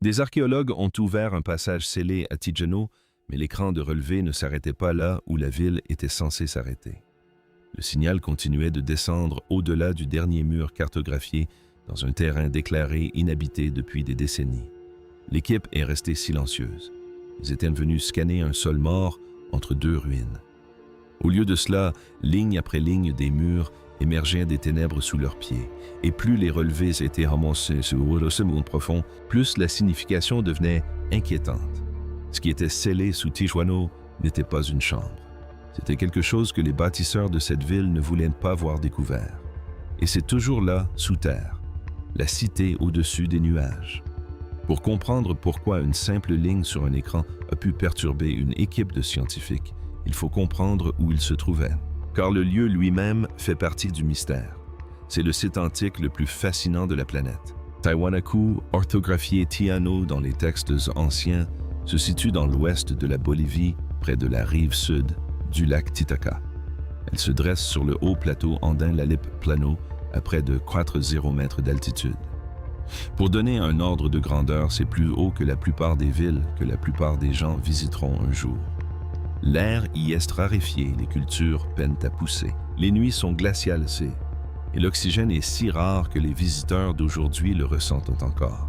Des archéologues ont ouvert un passage scellé à Tigano, mais l'écran de relevé ne s'arrêtait pas là où la ville était censée s'arrêter. Le signal continuait de descendre au-delà du dernier mur cartographié dans un terrain déclaré inhabité depuis des décennies. L'équipe est restée silencieuse. Ils étaient venus scanner un sol mort entre deux ruines. Au lieu de cela, ligne après ligne des murs émergeaient des ténèbres sous leurs pieds, et plus les relevés étaient ramassés sur ce monde profond, plus la signification devenait inquiétante. Ce qui était scellé sous Tijuano n'était pas une chambre. C'était quelque chose que les bâtisseurs de cette ville ne voulaient pas voir découvert. Et c'est toujours là, sous terre, la cité au-dessus des nuages. Pour comprendre pourquoi une simple ligne sur un écran a pu perturber une équipe de scientifiques, il faut comprendre où il se trouvait. Car le lieu lui-même fait partie du mystère. C'est le site antique le plus fascinant de la planète. Tiwanaku, orthographié Tiano dans les textes anciens, se situe dans l'ouest de la Bolivie, près de la rive sud du lac Titicaca. Elle se dresse sur le haut plateau andin Lalip Plano, à près de 4,0 mètres d'altitude. Pour donner un ordre de grandeur, c'est plus haut que la plupart des villes que la plupart des gens visiteront un jour. L'air y est raréfié, les cultures peinent à pousser. Les nuits sont glaciales et l'oxygène est si rare que les visiteurs d'aujourd'hui le ressentent encore.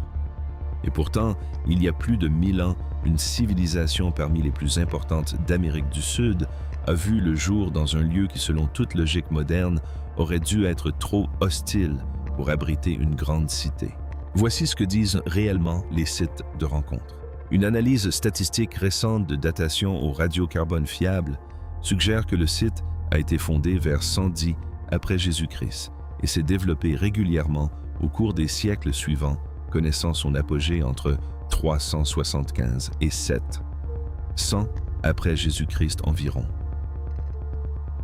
Et pourtant, il y a plus de 1000 ans, une civilisation parmi les plus importantes d'Amérique du Sud a vu le jour dans un lieu qui, selon toute logique moderne, aurait dû être trop hostile pour abriter une grande cité. Voici ce que disent réellement les sites de rencontre. Une analyse statistique récente de datation au radiocarbone fiable suggère que le site a été fondé vers 110 après Jésus-Christ et s'est développé régulièrement au cours des siècles suivants, connaissant son apogée entre 375 et 700 après Jésus-Christ environ.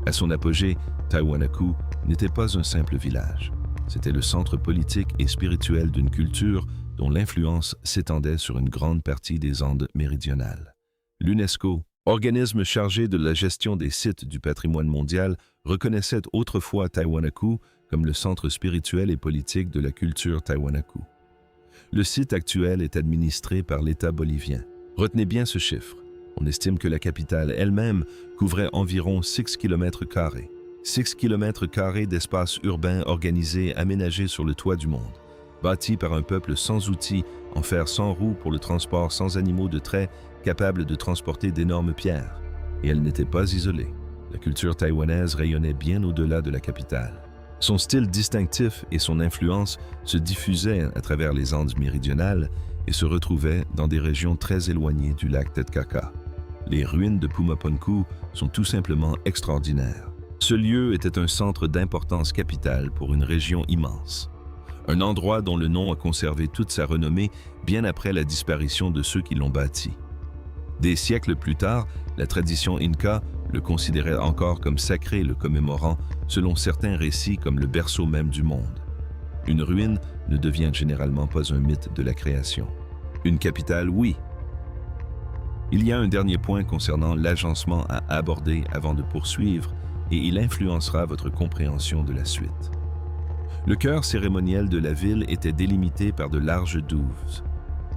À son apogée, Tiwanaku n'était pas un simple village. C'était le centre politique et spirituel d'une culture dont l'influence s'étendait sur une grande partie des Andes méridionales. L'UNESCO, organisme chargé de la gestion des sites du patrimoine mondial, reconnaissait autrefois Tiwanaku comme le centre spirituel et politique de la culture Tiwanaku. Le site actuel est administré par l'État bolivien. Retenez bien ce chiffre. On estime que la capitale elle-même couvrait environ 6 km². 6 km² d'espace urbain organisé, aménagé sur le toit du monde, bâti par un peuple sans outils, en fer sans roues pour le transport, sans animaux de trait, capable de transporter d'énormes pierres. Et elle n'était pas isolée. La culture taïwanaise rayonnait bien au-delà de la capitale. Son style distinctif et son influence se diffusaient à travers les Andes méridionales et se retrouvaient dans des régions très éloignées du lac Titicaca. Les ruines de Pumapunku sont tout simplement extraordinaires. Ce lieu était un centre d'importance capitale pour une région immense. Un endroit dont le nom a conservé toute sa renommée bien après la disparition de ceux qui l'ont bâti. Des siècles plus tard, la tradition Inca le considérait encore comme sacré, le commémorant, selon certains récits, comme le berceau même du monde. Une ruine ne devient généralement pas un mythe de la création. Une capitale, oui. Il y a un dernier point concernant l'agencement à aborder avant de poursuivre, et il influencera votre compréhension de la suite. Le cœur cérémoniel de la ville était délimité par de larges douves.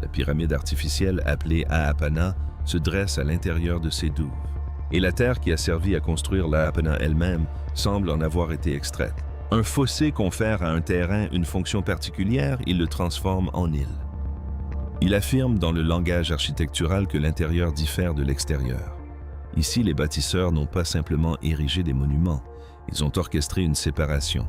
La pyramide artificielle appelée Aapana se dresse à l'intérieur de ces douves. Et la terre qui a servi à construire l'Aapana elle-même semble en avoir été extraite. Un fossé confère à un terrain une fonction particulière, il le transforme en île. Il affirme dans le langage architectural que l'intérieur diffère de l'extérieur. Ici, les bâtisseurs n'ont pas simplement érigé des monuments, ils ont orchestré une séparation.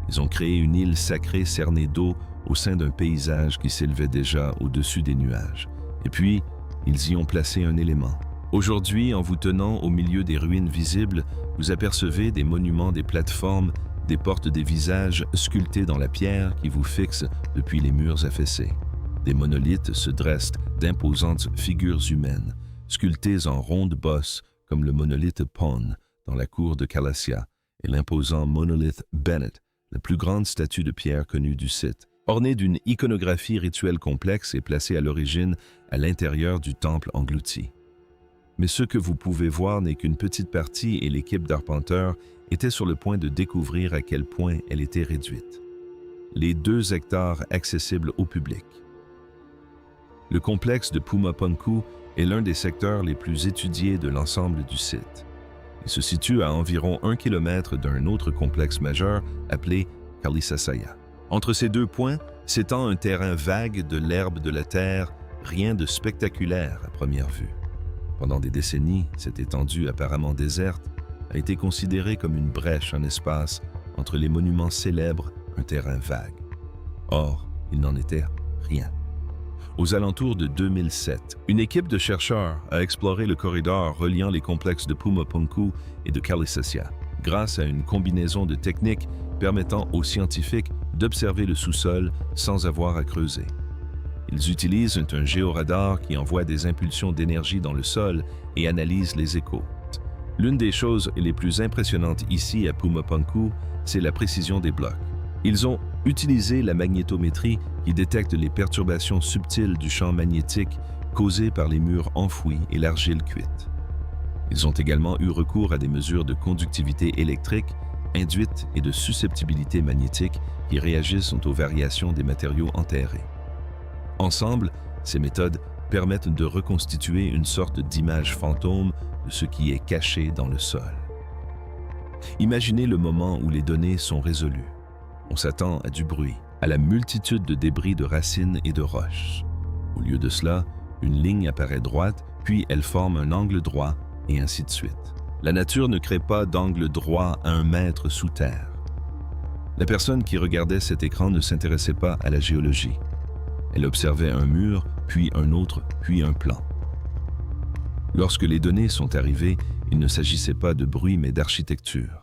Ils ont créé une île sacrée cernée d'eau au sein d'un paysage qui s'élevait déjà au-dessus des nuages. Et puis, ils y ont placé un élément. Aujourd'hui, en vous tenant au milieu des ruines visibles, vous apercevez des monuments, des plateformes, des portes, des visages sculptés dans la pierre qui vous fixent depuis les murs affaissés. Des monolithes se dressent d'imposantes figures humaines, sculptées en rondes bosses comme le monolithe Pon dans la cour de Calasia et l'imposant monolithe Bennett, la plus grande statue de pierre connue du site, ornée d'une iconographie rituelle complexe et placée à l'origine à l'intérieur du temple englouti. Mais ce que vous pouvez voir n'est qu'une petite partie et l'équipe d'arpenteurs était sur le point de découvrir à quel point elle était réduite. Les 2 hectares accessibles au public. Le complexe de Pumapunku est l'un des secteurs les plus étudiés de l'ensemble du site. Il se situe à environ 1 km d'un autre complexe majeur appelé Kalisasaya. Entre ces deux points s'étend un terrain vague de l'herbe de la terre, rien de spectaculaire à première vue. Pendant des décennies, cette étendue apparemment déserte a été considérée comme une brèche en espace entre les monuments célèbres, un terrain vague. Or, il n'en était rien. Aux alentours de 2007, une équipe de chercheurs a exploré le corridor reliant les complexes de Pumapunku et de Kalisasaya, grâce à une combinaison de techniques permettant aux scientifiques d'observer le sous-sol sans avoir à creuser. Ils utilisent un géoradar qui envoie des impulsions d'énergie dans le sol et analyse les échos. L'une des choses les plus impressionnantes ici à Pumapunku, c'est la précision des blocs. Ils ont utilisé la magnétométrie qui détecte les perturbations subtiles du champ magnétique causées par les murs enfouis et l'argile cuite. Ils ont également eu recours à des mesures de conductivité électrique, induite et de susceptibilité magnétique qui réagissent aux variations des matériaux enterrés. Ensemble, ces méthodes permettent de reconstituer une sorte d'image fantôme de ce qui est caché dans le sol. Imaginez le moment où les données sont résolues. On s'attend à du bruit, à la multitude de débris de racines et de roches. Au lieu de cela, une ligne apparaît droite, puis elle forme un angle droit, et ainsi de suite. La nature ne crée pas d'angle droit à 1 mètre sous terre. La personne qui regardait cet écran ne s'intéressait pas à la géologie. Elle observait un mur, puis un autre, puis un plan. Lorsque les données sont arrivées, il ne s'agissait pas de bruit mais d'architecture.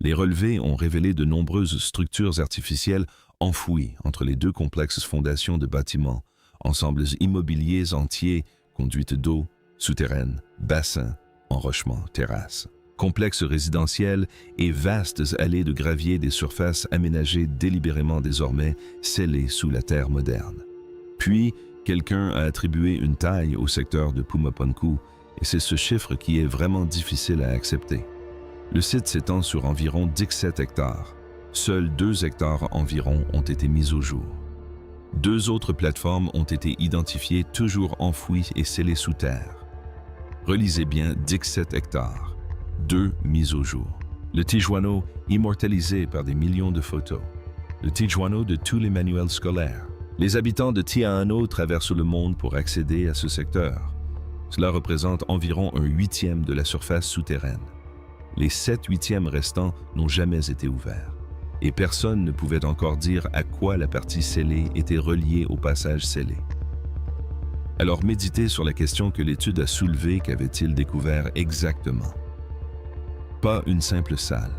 Les relevés ont révélé de nombreuses structures artificielles enfouies entre les deux complexes fondations de bâtiments, ensembles immobiliers entiers, conduites d'eau, souterraines, bassins, enrochements, terrasses, complexes résidentiels et vastes allées de gravier des surfaces aménagées délibérément désormais scellées sous la terre moderne. Puis, quelqu'un a attribué une taille au secteur de Pumapunku et c'est ce chiffre qui est vraiment difficile à accepter. Le site s'étend sur environ 17 hectares. Seuls 2 hectares environ ont été mis au jour. 2 autres plateformes ont été identifiées toujours enfouies et scellées sous terre. Relisez bien 17 hectares, 2 mises au jour. Le Tijuano immortalisé par des millions de photos. Le Tijuano de tous les manuels scolaires. Les habitants de Tijuana traversent le monde pour accéder à ce secteur. Cela représente environ 1/8 de la surface souterraine. Les 7/8 restants n'ont jamais été ouverts. Et personne ne pouvait encore dire à quoi la partie scellée était reliée au passage scellé. Alors méditez sur la question que l'étude a soulevée, qu'avait-il découvert exactement? Pas une simple salle,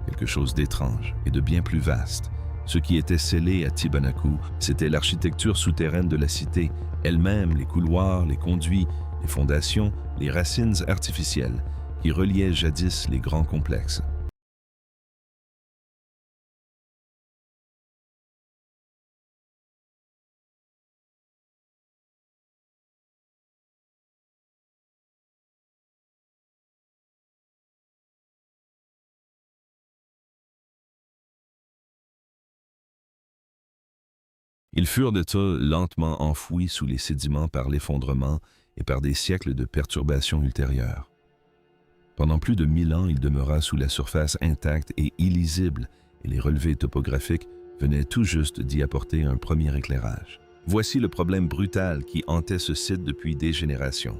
quelque chose d'étrange et de bien plus vaste. Ce qui était scellé à Tibanaku, c'était l'architecture souterraine de la cité, elle-même, les couloirs, les conduits, les fondations, les racines artificielles qui reliaient jadis les grands complexes. Ils furent de tout lentement enfouis sous les sédiments par l'effondrement et par des siècles de perturbations ultérieures. Pendant plus de 1000 ans, il demeura sous la surface intacte et illisible, et les relevés topographiques venaient tout juste d'y apporter un premier éclairage. Voici le problème brutal qui hantait ce site depuis des générations.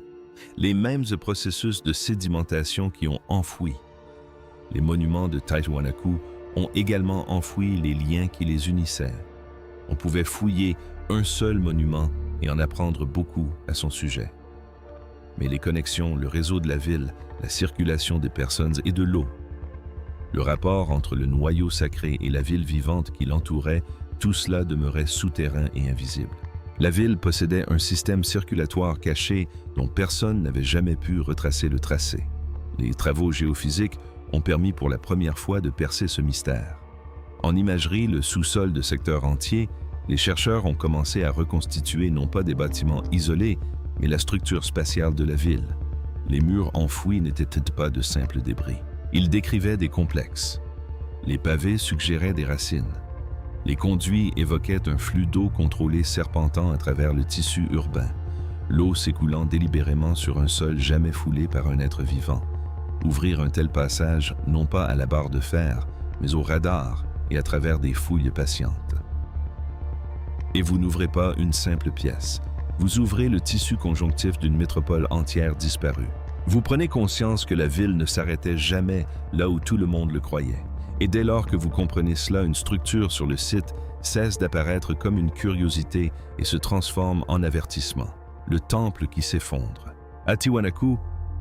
Les mêmes processus de sédimentation qui ont enfoui. Les monuments de Tiwanaku ont également enfoui les liens qui les unissaient. On pouvait fouiller un seul monument et en apprendre beaucoup à son sujet. Mais les connexions, le réseau de la ville, la circulation des personnes et de l'eau, le rapport entre le noyau sacré et la ville vivante qui l'entourait, tout cela demeurait souterrain et invisible. La ville possédait un système circulatoire caché dont personne n'avait jamais pu retracer le tracé. Les travaux géophysiques ont permis pour la première fois de percer ce mystère. En imagerie, le sous-sol de secteurs entiers, les chercheurs ont commencé à reconstituer non pas des bâtiments isolés, mais la structure spatiale de la ville. Les murs enfouis n'étaient pas de simples débris. Ils décrivaient des complexes. Les pavés suggéraient des racines. Les conduits évoquaient un flux d'eau contrôlé serpentant à travers le tissu urbain, l'eau s'écoulant délibérément sur un sol jamais foulé par un être vivant. Ouvrir un tel passage, non pas à la barre de fer, mais au radar et à travers des fouilles patientes. Et vous n'ouvrez pas une simple pièce. Vous ouvrez le tissu conjonctif d'une métropole entière disparue. Vous prenez conscience que la ville ne s'arrêtait jamais là où tout le monde le croyait. Et dès lors que vous comprenez cela, une structure sur le site cesse d'apparaître comme une curiosité et se transforme en avertissement. Le temple qui s'effondre. À Tiwanaku,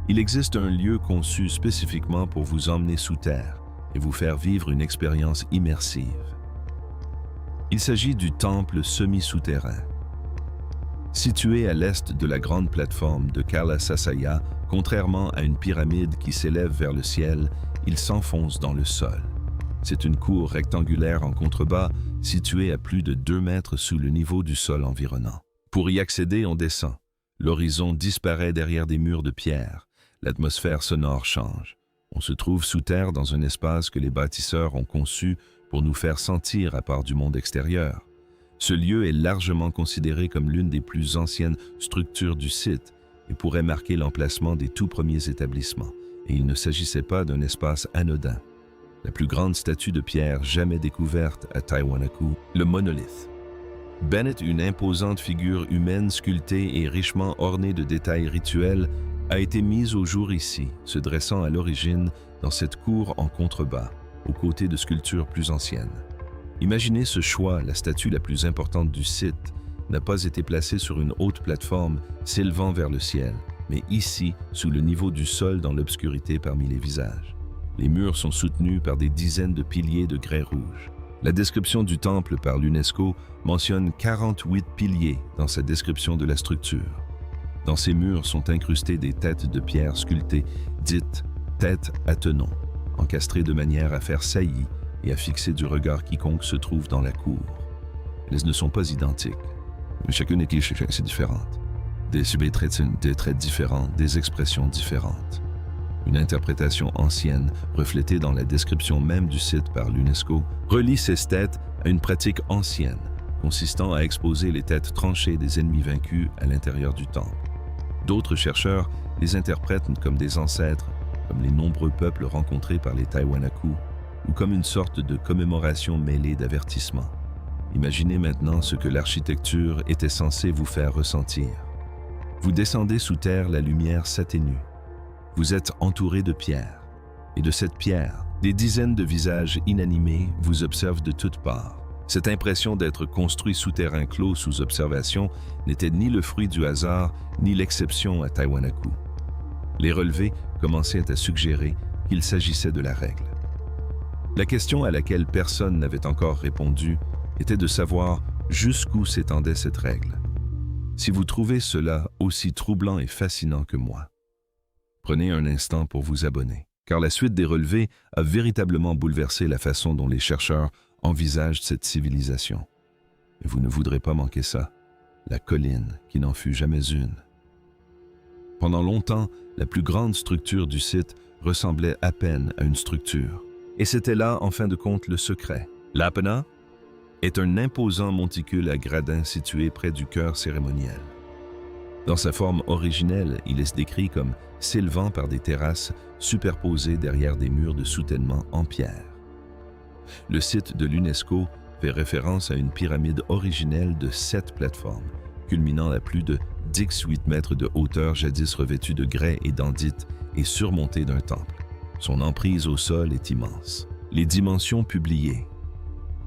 il existe un lieu conçu spécifiquement pour vous emmener sous terre et vous faire vivre une expérience immersive. Il s'agit du temple semi-souterrain. Situé à l'est de la grande plateforme de Kalasasaya, contrairement à une pyramide qui s'élève vers le ciel, il s'enfonce dans le sol. C'est une cour rectangulaire en contrebas, située à plus de 2 mètres sous le niveau du sol environnant. Pour y accéder, on descend. L'horizon disparaît derrière des murs de pierre. L'atmosphère sonore change. On se trouve sous terre dans un espace que les bâtisseurs ont conçu pour nous faire sentir à part du monde extérieur. Ce lieu est largement considéré comme l'une des plus anciennes structures du site et pourrait marquer l'emplacement des tout premiers établissements. Et il ne s'agissait pas d'un espace anodin. La plus grande statue de pierre jamais découverte à Tiwanaku, le monolithe. Bennett, une imposante figure humaine sculptée et richement ornée de détails rituels, a été mise au jour ici, se dressant à l'origine dans cette cour en contrebas, aux côtés de sculptures plus anciennes. Imaginez ce choix, la statue la plus importante du site n'a pas été placée sur une haute plateforme s'élevant vers le ciel, mais ici, sous le niveau du sol dans l'obscurité parmi les visages. Les murs sont soutenus par des dizaines de piliers de grès rouge. La description du temple par l'UNESCO mentionne 48 piliers dans sa description de la structure. Dans ces murs sont incrustées des têtes de pierre sculptées, dites têtes à tenons, encastrées de manière à faire saillie et à fixer du regard quiconque se trouve dans la cour. Elles ne sont pas identiques. Chacune est différente. Des traits différents, des expressions différentes. Une interprétation ancienne, reflétée dans la description même du site par l'UNESCO, relie ces têtes à une pratique ancienne, consistant à exposer les têtes tranchées des ennemis vaincus à l'intérieur du temple. D'autres chercheurs les interprètent comme des ancêtres, comme les nombreux peuples rencontrés par les Tiwanaku, ou comme une sorte de commémoration mêlée d'avertissement. Imaginez maintenant ce que l'architecture était censée vous faire ressentir. Vous descendez sous terre, la lumière s'atténue. Vous êtes entouré de pierres. Et de cette pierre, des dizaines de visages inanimés vous observent de toutes parts. Cette impression d'être construit souterrain clos sous observation n'était ni le fruit du hasard, ni l'exception à Tiwanaku. Les relevés commençaient à suggérer qu'il s'agissait de la règle. La question à laquelle personne n'avait encore répondu était de savoir jusqu'où s'étendait cette règle. Si vous trouvez cela aussi troublant et fascinant que moi, prenez un instant pour vous abonner, car la suite des relevés a véritablement bouleversé la façon dont les chercheurs envisagent cette civilisation. Et vous ne voudrez pas manquer ça, la colline qui n'en fut jamais une. Pendant longtemps, la plus grande structure du site ressemblait à peine à une structure. Et c'était là, en fin de compte, le secret. L'Apana est un imposant monticule à gradins situé près du chœur cérémoniel. Dans sa forme originelle, il est décrit comme s'élevant par des terrasses superposées derrière des murs de soutènement en pierre. Le site de l'UNESCO fait référence à une pyramide originelle de 7 plateformes, culminant à plus de 18 mètres de hauteur, jadis revêtue de grès et d'andite et surmontée d'un temple. Son emprise au sol est immense. Les dimensions publiées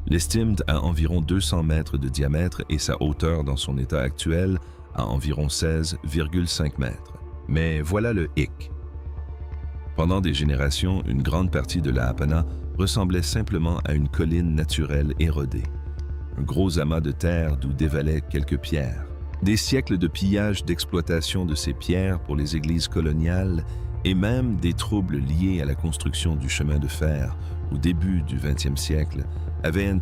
l'estiment à environ 200 mètres de diamètre et sa hauteur dans son état actuel à environ 16,5 mètres. Mais voilà le hic. Pendant des générations, une grande partie de la Hapana ressemblait simplement à une colline naturelle érodée. Un gros amas de terre d'où dévalaient quelques pierres. Des siècles de pillage d'exploitation de ces pierres pour les églises coloniales et même des troubles liés à la construction du chemin de fer au début du XXe siècle avaient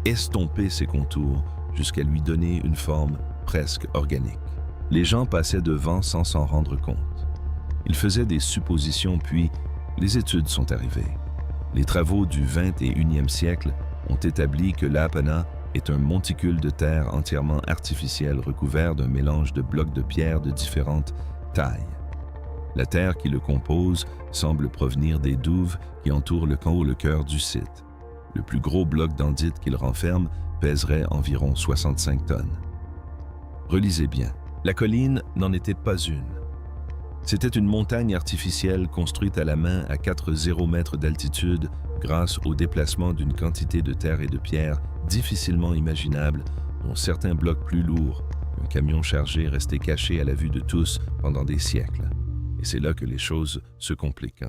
estompé ses contours jusqu'à lui donner une forme presque organique. Les gens passaient devant sans s'en rendre compte. Ils faisaient des suppositions, puis les études sont arrivées. Les travaux du XXIe siècle ont établi que l'Apana est un monticule de terre entièrement artificiel recouvert d'un mélange de blocs de pierre de différentes tailles. La terre qui le compose semble provenir des douves qui entourent le cœur du site. Le plus gros bloc d'andite qu'il renferme pèserait environ 65 tonnes. Relisez bien, la colline n'en était pas une. C'était une montagne artificielle construite à la main à 4,0 mètres d'altitude grâce au déplacement d'une quantité de terre et de pierre difficilement imaginable, dont certains blocs plus lourds qu'un camion chargé restait caché à la vue de tous pendant des siècles. Et c'est là que les choses se compliquent.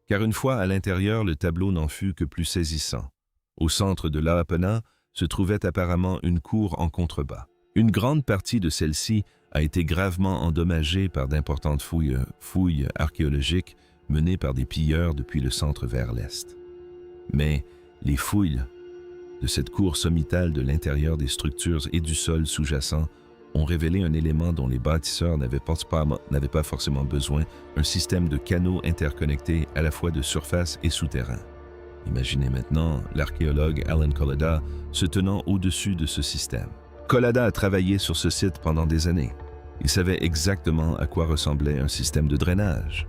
Car une fois à l'intérieur, le tableau n'en fut que plus saisissant. Au centre de l'Apana se trouvait apparemment une cour en contrebas. Une grande partie de celle-ci a été gravement endommagée par d'importantes fouilles archéologiques menées par des pilleurs depuis le centre vers l'est. Mais les fouilles de cette cour sommitale de l'intérieur des structures et du sol sous-jacent ont révélé un élément dont les bâtisseurs n'avaient pas forcément besoin, un système de canaux interconnectés à la fois de surface et souterrain. Imaginez maintenant l'archéologue Alan Collada se tenant au-dessus de ce système. Collada a travaillé sur ce site pendant des années. Il savait exactement à quoi ressemblait un système de drainage.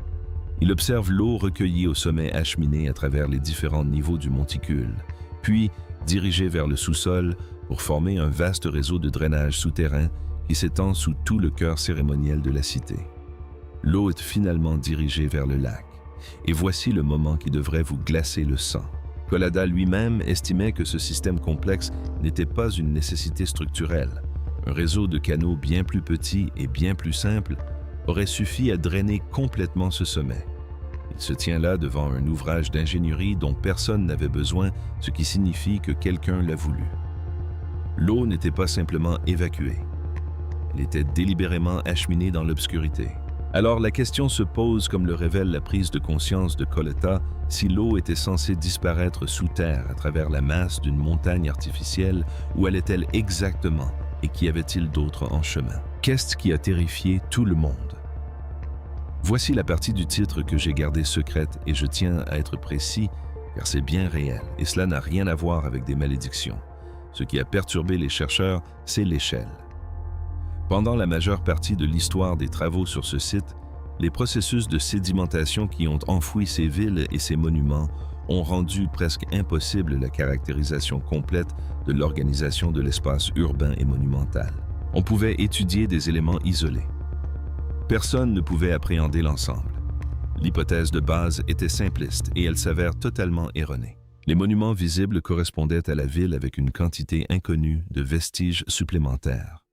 Il observe l'eau recueillie au sommet acheminé à travers les différents niveaux du monticule, puis dirigée vers le sous-sol pour former un vaste réseau de drainage souterrain qui s'étend sous tout le cœur cérémoniel de la cité. L'eau est finalement dirigée vers le lac, et voici le moment qui devrait vous glacer le sang. Collada lui-même estimait que ce système complexe n'était pas une nécessité structurelle. Un réseau de canaux bien plus petit et bien plus simple aurait suffi à drainer complètement ce sommet. Il se tient là devant un ouvrage d'ingénierie dont personne n'avait besoin, ce qui signifie que quelqu'un l'a voulu. L'eau n'était pas simplement évacuée. Elle était délibérément acheminée dans l'obscurité. Alors la question se pose, comme le révèle la prise de conscience de Collada, si l'eau était censée disparaître sous terre à travers la masse d'une montagne artificielle, où allait-elle exactement et qu'y avait-il d'autre en chemin? Qu'est-ce qui a terrifié tout le monde? Voici la partie du titre que j'ai gardée secrète et je tiens à être précis car c'est bien réel et cela n'a rien à voir avec des malédictions. Ce qui a perturbé les chercheurs, c'est l'échelle. Pendant la majeure partie de l'histoire des travaux sur ce site, les processus de sédimentation qui ont enfoui ces villes et ces monuments ont rendu presque impossible la caractérisation complète de l'organisation de l'espace urbain et monumental. On pouvait étudier des éléments isolés. Personne ne pouvait appréhender l'ensemble. L'hypothèse de base était simpliste et elle s'avère totalement erronée. Les monuments visibles correspondaient à la ville avec une quantité inconnue de vestiges supplémentaires.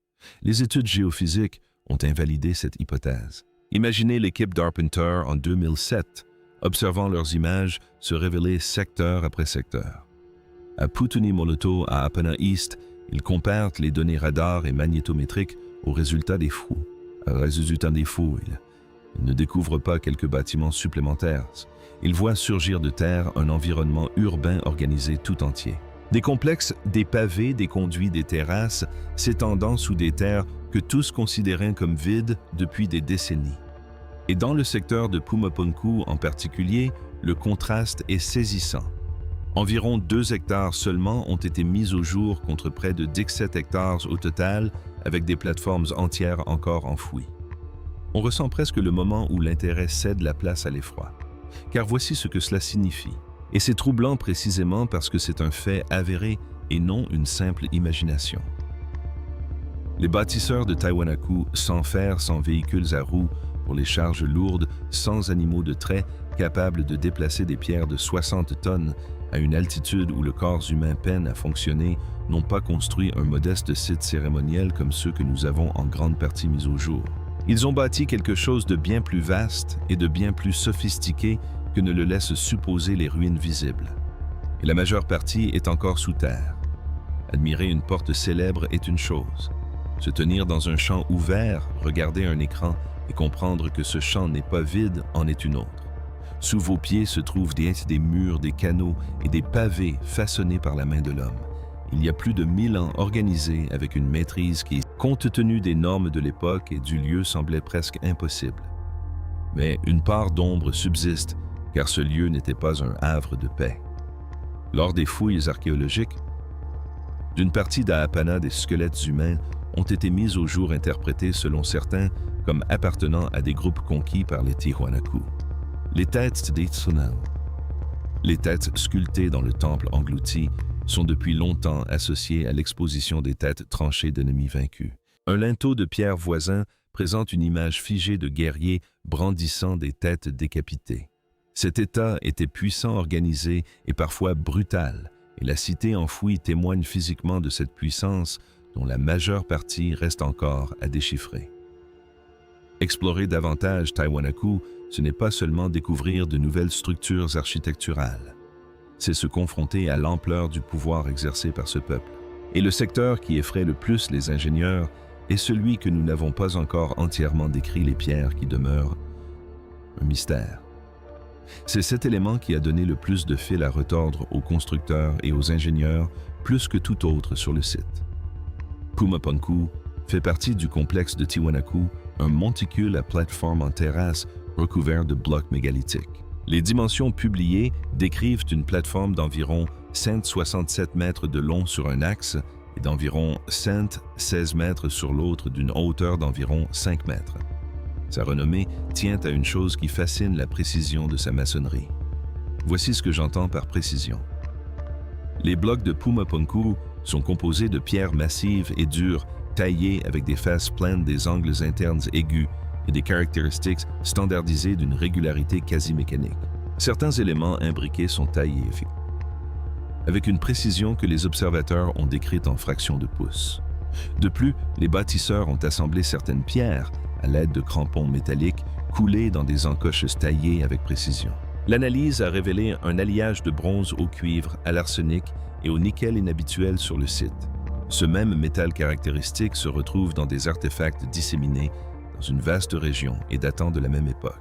Les études géophysiques ont invalidé cette hypothèse. Imaginez l'équipe d'Arpenter en 2007, observant leurs images se révéler secteur après secteur. À Putuni-Moloto, à Apana East, ils comparent les données radar et magnétométriques aux résultats des fouilles. Ils ne découvrent pas quelques bâtiments supplémentaires. Ils voient surgir de terre un environnement urbain organisé tout entier. Des complexes, des pavés, des conduits, des terrasses, s'étendant sous des terres que tous considéraient comme vides depuis des décennies. Et dans le secteur de Pumapunku en particulier, le contraste est saisissant. Environ 2 hectares seulement ont été mis au jour contre près de 17 hectares au total, avec des plateformes entières encore enfouies. On ressent presque le moment où l'intérêt cède la place à l'effroi. Car voici ce que cela signifie. Et c'est troublant précisément parce que c'est un fait avéré et non une simple imagination. Les bâtisseurs de Taiwanaku, sans fer, sans véhicules à roues, pour les charges lourdes, sans animaux de trait, capables de déplacer des pierres de 60 tonnes à une altitude où le corps humain peine à fonctionner, n'ont pas construit un modeste site cérémoniel comme ceux que nous avons en grande partie mis au jour. Ils ont bâti quelque chose de bien plus vaste et de bien plus sophistiqué que ne le laissent supposer les ruines visibles. Et la majeure partie est encore sous terre. Admirer une porte célèbre est une chose. Se tenir dans un champ ouvert, regarder un écran et comprendre que ce champ n'est pas vide en est une autre. Sous vos pieds se trouvent des murs, des canaux et des pavés façonnés par la main de l'homme. Il y a plus de 1000 ans organisés avec une maîtrise qui, compte tenu des normes de l'époque et du lieu, semblait presque impossible. Mais une part d'ombre subsiste, car ce lieu n'était pas un havre de paix. Lors des fouilles archéologiques, d'une partie d'Aapana des squelettes humains ont été mis au jour interprétés selon certains comme appartenant à des groupes conquis par les Tiwanaku. Les têtes des Tsunao, les têtes sculptées dans le temple englouti, sont depuis longtemps associées à l'exposition des têtes tranchées d'ennemis vaincus. Un linteau de pierre voisin présente une image figée de guerriers brandissant des têtes décapitées. Cet état était puissant, organisé et parfois brutal, et la cité enfouie témoigne physiquement de cette puissance dont la majeure partie reste encore à déchiffrer. Explorer davantage Tiwanaku, ce n'est pas seulement découvrir de nouvelles structures architecturales, c'est se confronter à l'ampleur du pouvoir exercé par ce peuple. Et le secteur qui effraie le plus les ingénieurs est celui que nous n'avons pas encore entièrement décrit, les pierres qui demeurent un mystère. C'est cet élément qui a donné le plus de fil à retordre aux constructeurs et aux ingénieurs plus que tout autre sur le site. Pumapunku fait partie du complexe de Tiwanaku, un monticule à plateforme en terrasse recouvert de blocs mégalithiques. Les dimensions publiées décrivent une plateforme d'environ 167 mètres de long sur un axe et d'environ 116 mètres sur l'autre, d'une hauteur d'environ 5 mètres. Sa renommée tient à une chose qui fascine la précision de sa maçonnerie. Voici ce que j'entends par précision. Les blocs de Pumapunku sont composés de pierres massives et dures, taillées avec des faces pleines, des angles internes aigus et des caractéristiques standardisées d'une régularité quasi mécanique. Certains éléments imbriqués sont taillés avec une précision que les observateurs ont décrite en fractions de pouces. De plus, les bâtisseurs ont assemblé certaines pierres à l'aide de crampons métalliques coulés dans des encoches taillées avec précision. L'analyse a révélé un alliage de bronze au cuivre, à l'arsenic et au nickel inhabituel sur le site. Ce même métal caractéristique se retrouve dans des artefacts disséminés dans une vaste région et datant de la même époque.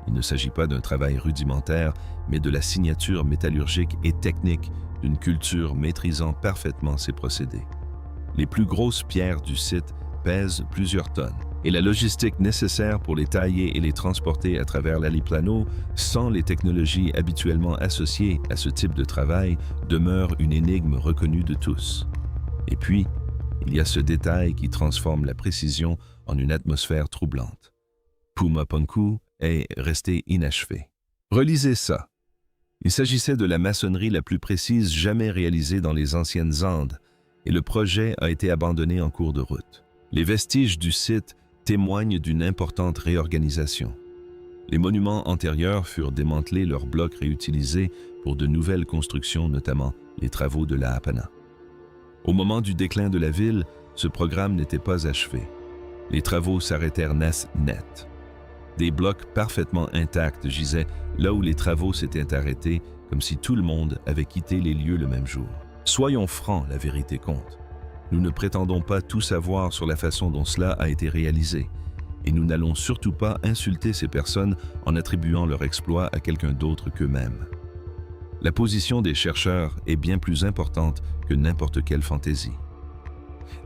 Il ne s'agit pas d'un travail rudimentaire, mais de la signature métallurgique et technique d'une culture maîtrisant parfaitement ses procédés. Les plus grosses pierres du site pèsent plusieurs tonnes, et la logistique nécessaire pour les tailler et les transporter à travers l'Aliplano, sans les technologies habituellement associées à ce type de travail, demeure une énigme reconnue de tous. Et puis, il y a ce détail qui transforme la précision en une atmosphère troublante. Pumapunku est resté inachevé. Relisez ça. Il s'agissait de la maçonnerie la plus précise jamais réalisée dans les anciennes Andes, et le projet a été abandonné en cours de route. Les vestiges du site témoignent d'une importante réorganisation. Les monuments antérieurs furent démantelés, leurs blocs réutilisés pour de nouvelles constructions, notamment les travaux de l'Aapana. Au moment du déclin de la ville, ce programme n'était pas achevé. Les travaux s'arrêtèrent net. Des blocs parfaitement intacts gisaient là où les travaux s'étaient arrêtés, comme si tout le monde avait quitté les lieux le même jour. Soyons francs, la vérité compte. Nous ne prétendons pas tout savoir sur la façon dont cela a été réalisé, et nous n'allons surtout pas insulter ces personnes en attribuant leur exploit à quelqu'un d'autre qu'eux-mêmes. La position des chercheurs est bien plus importante que n'importe quelle fantaisie.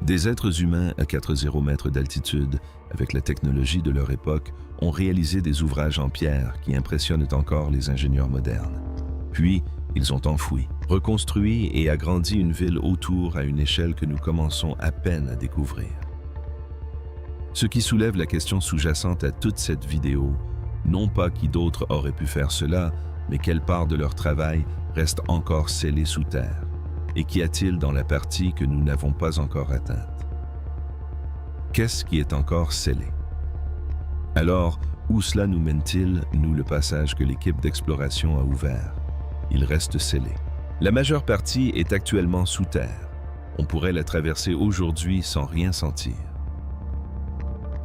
Des êtres humains à 40 mètres d'altitude, avec la technologie de leur époque, ont réalisé des ouvrages en pierre qui impressionnent encore les ingénieurs modernes. Puis, ils ont enfoui, reconstruit et agrandi une ville autour à une échelle que nous commençons à peine à découvrir. Ce qui soulève la question sous-jacente à toute cette vidéo, non pas qui d'autre aurait pu faire cela, mais quelle part de leur travail reste encore scellée sous terre, et qu'y a-t-il dans la partie que nous n'avons pas encore atteinte? Qu'est-ce qui est encore scellé? Alors, où cela nous mène-t-il, nous, le passage que l'équipe d'exploration a ouvert? Il reste scellé. La majeure partie est actuellement sous terre. On pourrait la traverser aujourd'hui sans rien sentir.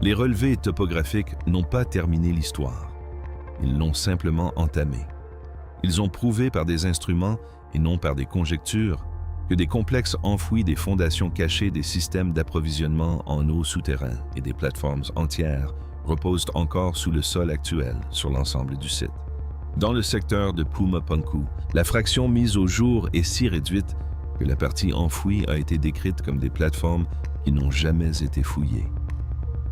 Les relevés topographiques n'ont pas terminé l'histoire. Ils l'ont simplement entamée. Ils ont prouvé par des instruments, et non par des conjectures, que des complexes enfouis, des fondations cachées, des systèmes d'approvisionnement en eau souterrains et des plateformes entières reposent encore sous le sol actuel sur l'ensemble du site. Dans le secteur de Pumapunku, la fraction mise au jour est si réduite que la partie enfouie a été décrite comme des plateformes qui n'ont jamais été fouillées.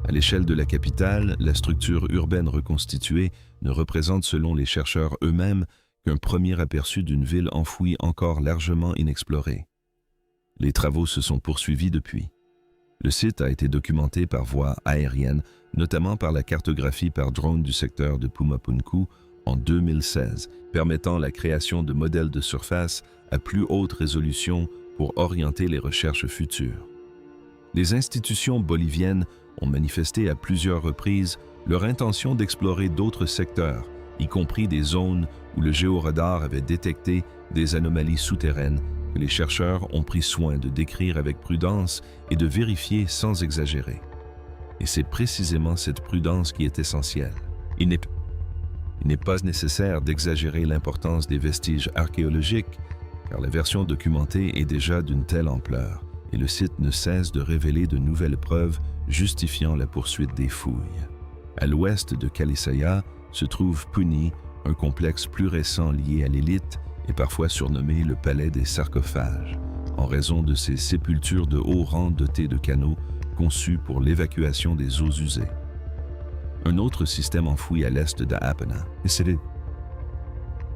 À l'échelle de la capitale, la structure urbaine reconstituée ne représente selon les chercheurs eux-mêmes qu'un premier aperçu d'une ville enfouie encore largement inexplorée. Les travaux se sont poursuivis depuis. Le site a été documenté par voie aérienne, notamment par la cartographie par drone du secteur de Pumapunku en 2016, permettant la création de modèles de surface à plus haute résolution pour orienter les recherches futures. Les institutions boliviennes ont manifesté à plusieurs reprises leur intention d'explorer d'autres secteurs, y compris des zones où le géoradar avait détecté des anomalies souterraines que les chercheurs ont pris soin de décrire avec prudence et de vérifier sans exagérer. Et c'est précisément cette prudence qui est essentielle. Il n'est pas nécessaire d'exagérer l'importance des vestiges archéologiques, car la version documentée est déjà d'une telle ampleur, et le site ne cesse de révéler de nouvelles preuves justifiant la poursuite des fouilles. À l'ouest de Kalisaya se trouve Puni, un complexe plus récent lié à l'élite et parfois surnommé le palais des sarcophages, en raison de ses sépultures de haut rang dotées de canaux conçus pour l'évacuation des eaux usées. Un autre système enfoui à l'est d'Apana.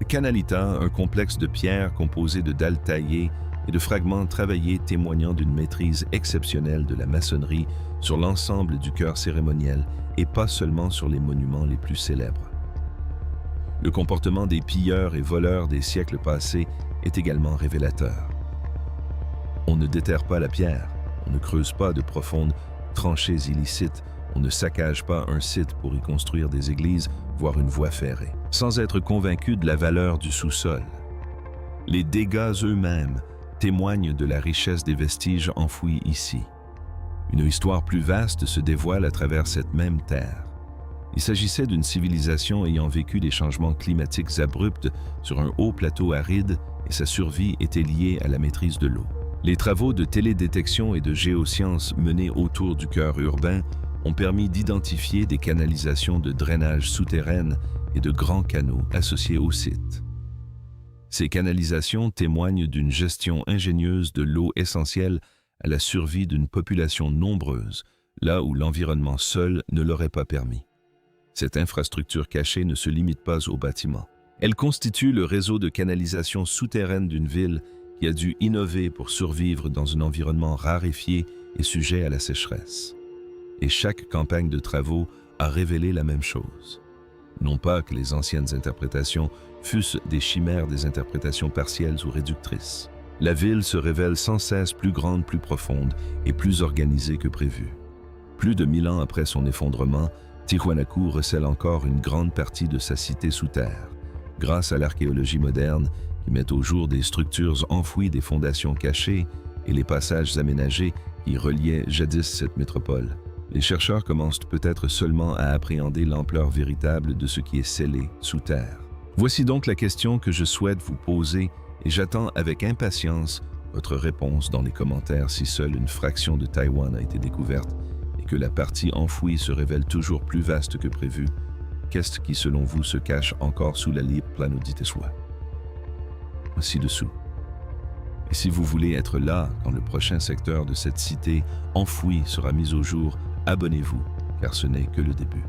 Canalita, un complexe de pierres composé de dalles taillées et de fragments travaillés témoignant d'une maîtrise exceptionnelle de la maçonnerie sur l'ensemble du chœur cérémoniel et pas seulement sur les monuments les plus célèbres. Le comportement des pilleurs et voleurs des siècles passés est également révélateur. On ne déterre pas la pierre, on ne creuse pas de profondes tranchées illicites, on ne saccage pas un site pour y construire des églises, voire une voie ferrée, sans être convaincu de la valeur du sous-sol. Les dégâts eux-mêmes témoignent de la richesse des vestiges enfouis ici. Une histoire plus vaste se dévoile à travers cette même terre. Il s'agissait d'une civilisation ayant vécu des changements climatiques abrupts sur un haut plateau aride et sa survie était liée à la maîtrise de l'eau. Les travaux de télédétection et de géosciences menés autour du cœur urbain ont permis d'identifier des canalisations de drainage souterraines et de grands canaux associés au site. Ces canalisations témoignent d'une gestion ingénieuse de l'eau essentielle à la survie d'une population nombreuse, là où l'environnement seul ne l'aurait pas permis. Cette infrastructure cachée ne se limite pas aux bâtiments. Elle constitue le réseau de canalisation souterraine d'une ville qui a dû innover pour survivre dans un environnement raréfié et sujet à la sécheresse. Et chaque campagne de travaux a révélé la même chose. Non pas que les anciennes interprétations fussent des chimères des interprétations partielles ou réductrices. La ville se révèle sans cesse plus grande, plus profonde et plus organisée que prévu. Plus de 1000 ans après son effondrement, Tiwanaku recèle encore une grande partie de sa cité sous terre, grâce à l'archéologie moderne qui met au jour des structures enfouies des fondations cachées et les passages aménagés qui reliaient jadis cette métropole. Les chercheurs commencent peut-être seulement à appréhender l'ampleur véritable de ce qui est scellé sous terre. Voici donc la question que je souhaite vous poser et j'attends avec impatience votre réponse dans les commentaires si seule une fraction de Taïwan a été découverte et que la partie enfouie se révèle toujours plus vaste que prévu. Qu'est-ce qui, selon vous, se cache encore sous la libre planoditeswa? Ci-dessous. Et si vous voulez être là quand le prochain secteur de cette cité enfouie sera mis au jour, abonnez-vous, car ce n'est que le début.